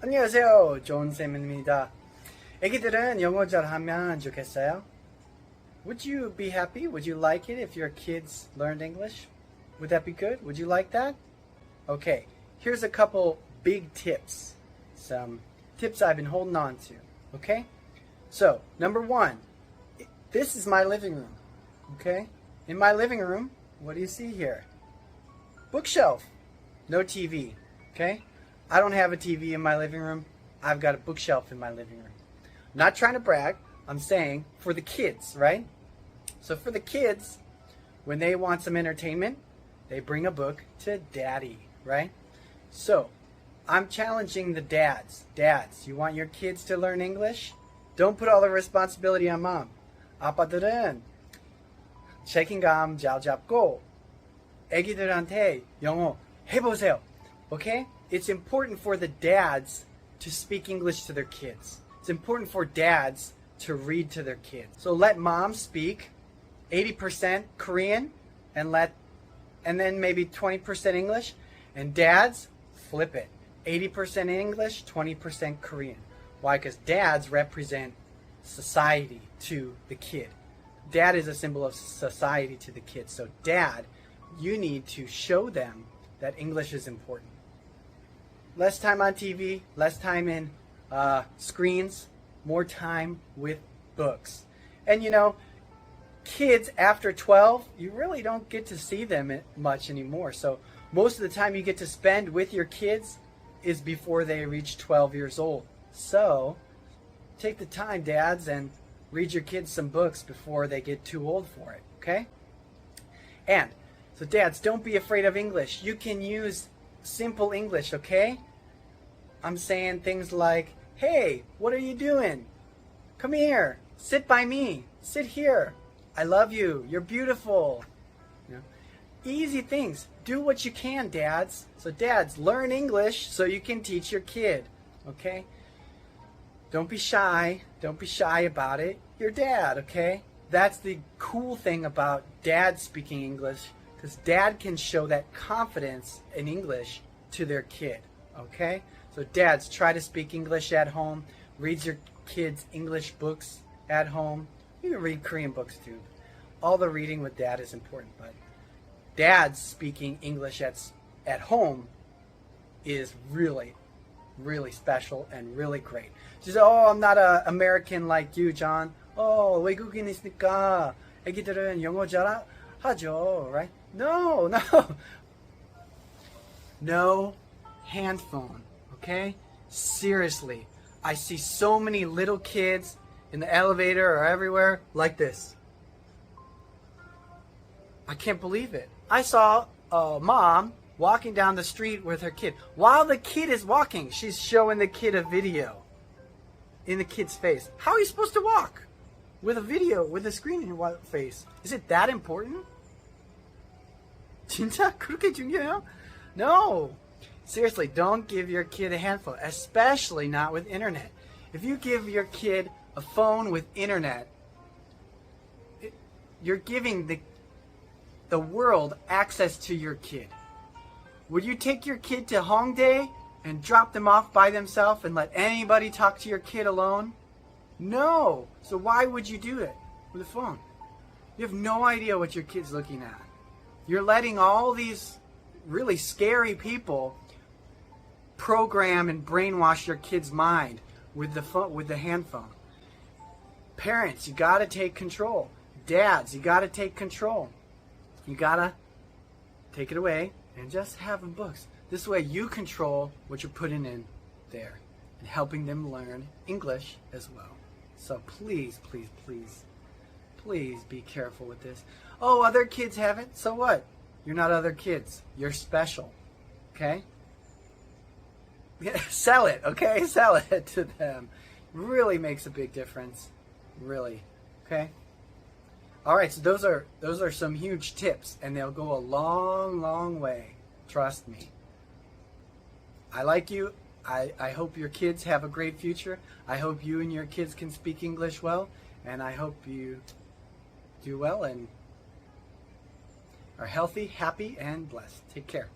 안녕하세요, 존슨입니다. 애기들은 영어 잘하면 좋겠어요? Would you be happy? Would you like it if your kids learned English? Would that be good? Would you like that? Okay, here's a couple big tips. Some tips I've been holding on to. Okay? So, number one, this is my living room. Okay? In my living room, what do you see here? Bookshelf. No TV. Okay? I don't have a TV in my living room. I've got a bookshelf in my living room. I'm not trying to brag. I'm saying for the kids, right? So for the kids, when they want some entertainment, they bring a book to daddy, right? So I'm challenging the dads. Dads, you want your kids to learn English? Don't put all the responsibility on mom. 아빠들은 책임감 잘 잡고 애기들한테 영어 해보세요. Okay? It's important for the dads to speak English to their kids. It's important for dads to read to their kids. So let mom speak 80% Korean and then maybe 20% English, and dads flip it. 80% English, 20% Korean. Why? Because dads represent society to the kid. Dad is a symbol of society to the kid. So dad, you need to show them that English is important. Less time on TV, less time in screens, more time with books. And you know, kids after 12, you really don't get to see them much anymore. So most of the time you get to spend with your kids is before they reach 12 years old. So take the time, dads, and read your kids some books before they get too old for it, okay? And so dads, don't be afraid of English. You can use simple English, okay? I'm saying things like, hey, what are you doing? Come here. Sit by me. Sit here. I love you. You're beautiful. You know? Easy things. Do what you can, dads. So dads, learn English so you can teach your kid, okay? Don't be shy. Don't be shy about it. You're dad, okay? That's the cool thing about dad speaking English, because dad can show that confidence in English to their kid, okay? So dads, try to speak English at home. Read your kids English books at home. You can read Korean books too. All the reading with dad is important, but dads speaking English at home is really, really special and really great. She said, oh, I'm not an American like you, John. 외국인이니까 애기들은 영어 잘하죠, right? No. No handphone, okay? Seriously, I see so many little kids in the elevator or everywhere like this. I can't believe it. I saw a mom walking down the street with her kid. While the kid is walking, she's showing the kid a video in the kid's face. How are you supposed to walk with a video, with a screen in your face? Is it that important? 진짜 그렇게 중요해요? No. Seriously, don't give your kid a handphone, especially not with internet. If you give your kid a phone with internet, you're giving the world access to your kid. Would you take your kid to Hongdae and drop them off by themselves and let anybody talk to your kid alone? No. So why would you do it with a phone? You have no idea what your kid's looking at. You're letting all these really scary people program and brainwash your kid's mind with the phone, with the handphone. Parents, you got to take control. Dads, you got to take control. You got to take it away and just have them books. This way you control what you're putting in there and helping them learn English as well. So please, please, please, please be careful with this. Oh, other kids have it. So what? You're not other kids. You're special. Okay? Sell it, okay? Sell it to them. Really makes a big difference. Really. Okay? All right, so those are some huge tips, and they'll go a long, long way. Trust me. I like you. I hope your kids have a great future. I hope you and your kids can speak English well, and I hope you do well and are healthy, happy, and blessed. Take care.